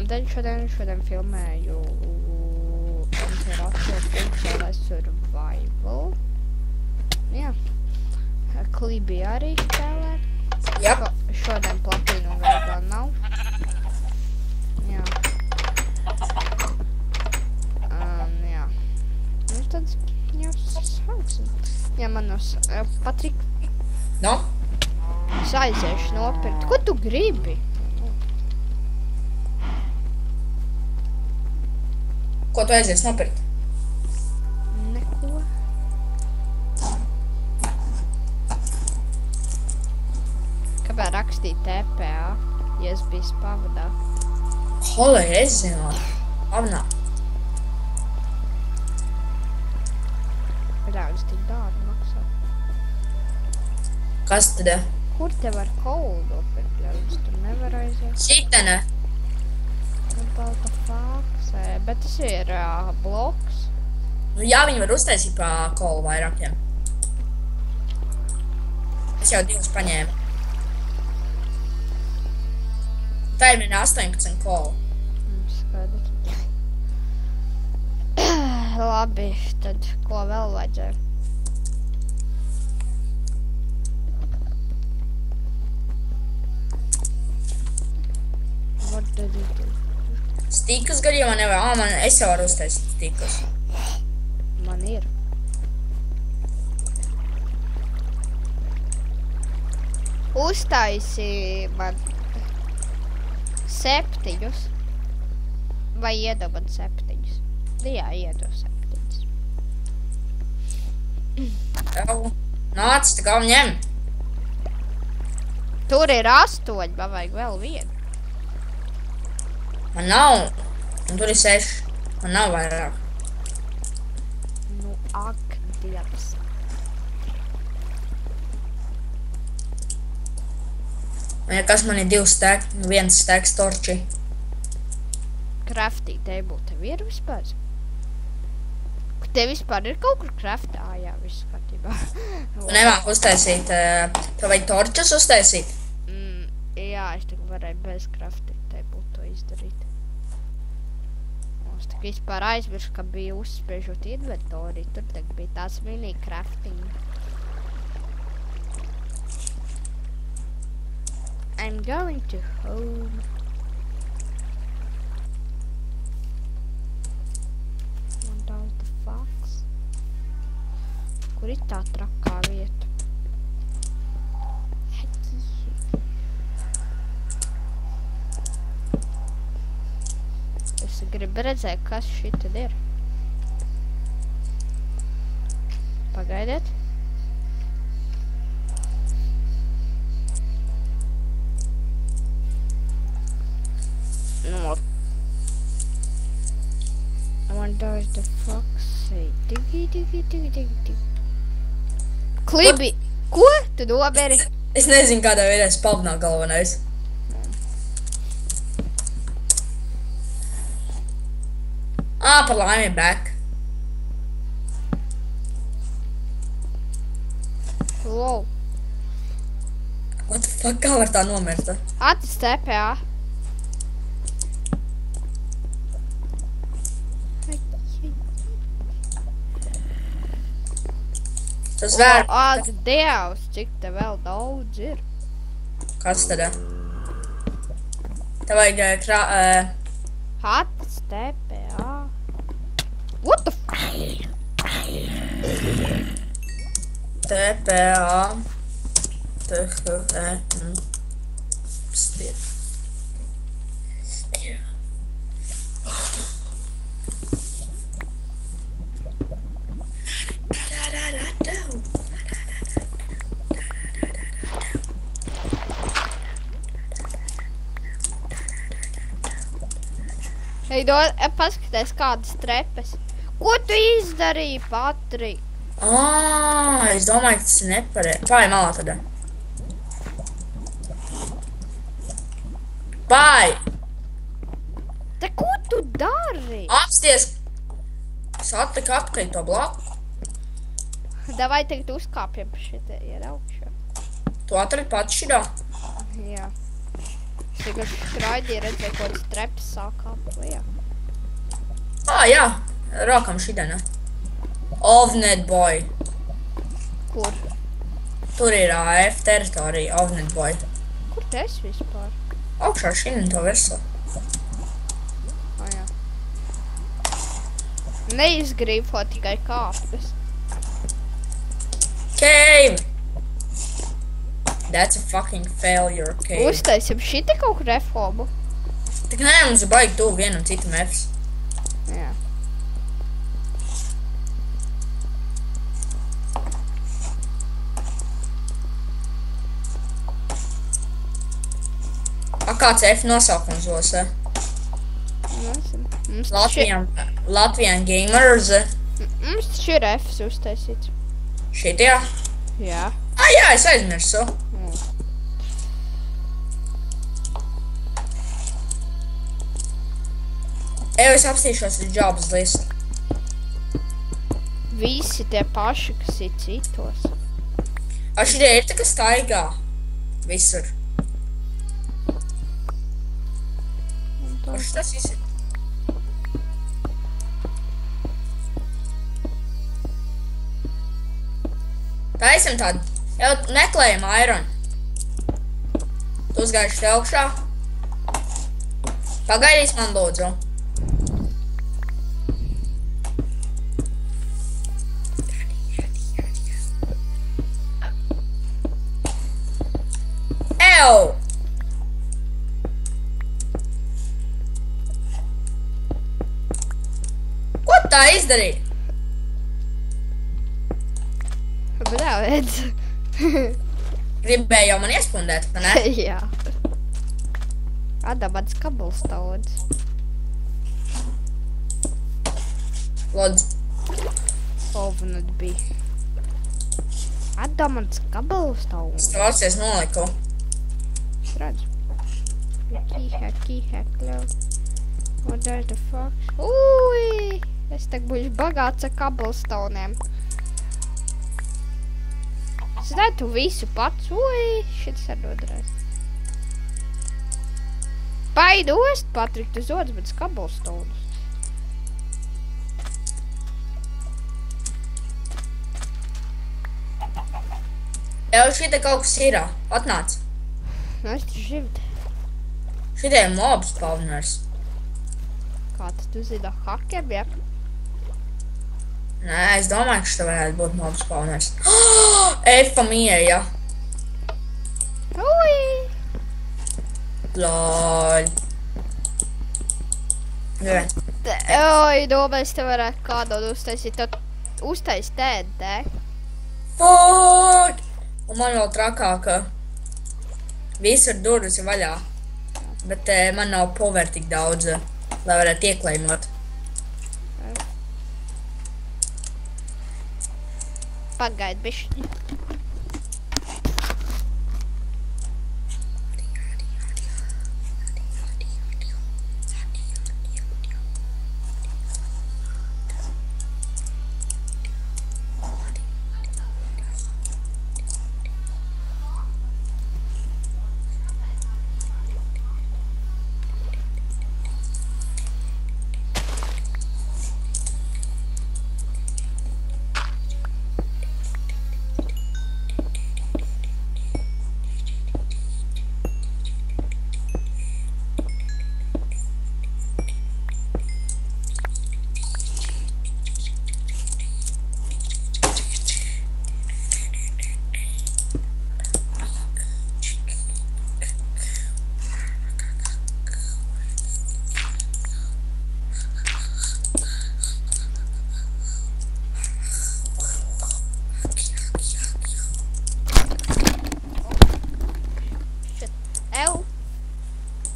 Un tad šodien filmēju Imperator Survival. Jā. Klibi arī spēlē. Jā. Šodien platīnu vēl nav. Jā. Jā. Nu tad jau sāksim. Jā, manos Patrik. No? Es aiziešu nopirkt. Ko tu gribi? Ko tu aizies nopirkt? Neko. Kāpēc rakstīt TPA, ja es biju pavadā? Holē, es zinu. Pavnā. Rāvis tik dārgi maksā. Kas tad? Kur te var koldu nopirkt, ļaudis? Tur nevar aiziet. Šitene. Balta faksē, bet tas ir bloks. Nu jā, viņi var uztaisīt pa kolu vairākiem. Es jau 2 paņēmu. Tā ir viena 18 kolu. Skaidrs. Labi, tad ko vēl vajadzēja? What did you do? Stīkas gadījumā nevar. Es jau varu uztaisīt stīkas. Man ir. Uztaisi man 7. Vai iedod man 7? Jā, iedod 7. Jau. Nāc, tā kā ņem. Tur ir 8, man vajag vēl 1. Man nav. Un tur ir 6. Man nav vairāk. Nu, ak, Dievs. Un ja kas man ir 2 stēk, 1 stēks torči. Craftī table tev ir vispār? Tev vispār ir kaut kur craftā? Jā, viss kārtībā. Tu nemāk uztaisīt, tev vajag torčus uztaisīt. Jā, es tagad varēju bez craftī table to izdarīt. Es tagad vispār aizvirsu, ka bija uzspiežot inventoriju. Tur tagad bija tās mini crafting. I'm going to home. What does the fox? Kur ir tā trakā vieta? Es gribu redzēt, kas šitad ir. Pagaidiet. No. What does the fox say? Digi. Klibi! Ko? Tu doberi? Es nezinu, kādā veidā spavnā galvenais. Par laimi back. Wow. What the fuck, kā var tā nomirt? Atis TPA. Tas vēr... Ak, Dievs, cik te vēl daudz ir. Kas tad? Tev vajag Atis TPA. What the f... TPA. Stiet. Hei, paskaties kādas trepes. Ko tu izdarīji, Patrik? Es domāju, ka tas ir nepareizi. Pāj malā tad. Pāj! Te ko tu dari? Apsties! Es atliku atpakaļ to bloku. Davai tagad uzkāpjam pa šitie ir augšā. Tu atradi pats šitā? Jā. Es tikai skraidīju, redzēju, kaut kāds treps sākām lejā. Jā, rākam šitana. Ovnet boy. Kur? Tur ir AF teritorija, Ovnet boy. Kur te esi vispār? Augšā šitana to versu. Jā. Neizgrīfo tikai kāpnes. Cave! That's a fucking failure, cave. Uztaisim šiti kaut kur F-hobu. Tik nē, mums ir baigi tuvu vienam citam Fs. Jā. Kāds F nosaukums būs? Latvian Gamers. Mums taču ir Fs uztaisīts. Šitajā? Jā. Jā, es aizmirsu. Es apstīšos uz jobs listu. Visi tie paši, kas ir citos. Šitie ir tā, ka staigā. Visur. Tas viss ir. Taisim tādu. Jau meklējam iron. Tu uzgājuši te augšā. Pagaidīs man lūdzu. Ew! Ko tā izdarīja? Bļāvēdz. Gribēja jau man iespundēt, vai ne? Jā. Adamants kabulstauns. Lūdzu. Ovnat bija. Adamants kabulstauns. Es klausies noliku. Es redzu. Heki, hekļau. What the fuck? Ui! Es tak būšu bagāts ar kabulstauniem. Es redzu tu visu pats. Ui! Šits ar nodarēs. Paidu ost, Patrik, tu zodas, bet kabulstaunus. Jau šita kaut kas ir. Atnāc. Nu, es taču živd. Šitie ir mob spawners. Kā tu zini, hakiem, ja? Nē, es domāju, ka šita varētu būt mob spawners. F-am ieja. Ui! Lol. Viens. Oi, domāju, te varētu kādot uztaisīt. Tad uztais TNT. Fuck! Un man vēl trakāk, ka visur durvis ir vaļā. Bet man nav power tik daudz, lai varētu ieklaimot. Pagaid, bišķi.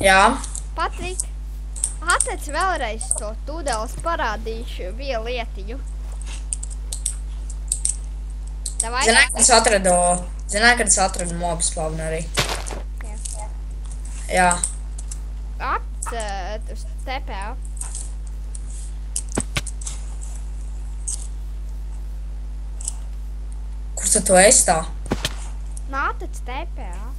Jā. Patrik, atnec vēlreiz to tūdeles parādīšu vienu lietiņu. Zināju, kad es atradu mobu spawnerī. Jā. Uz TPA. Kur tu esi tā? Nātec TPA.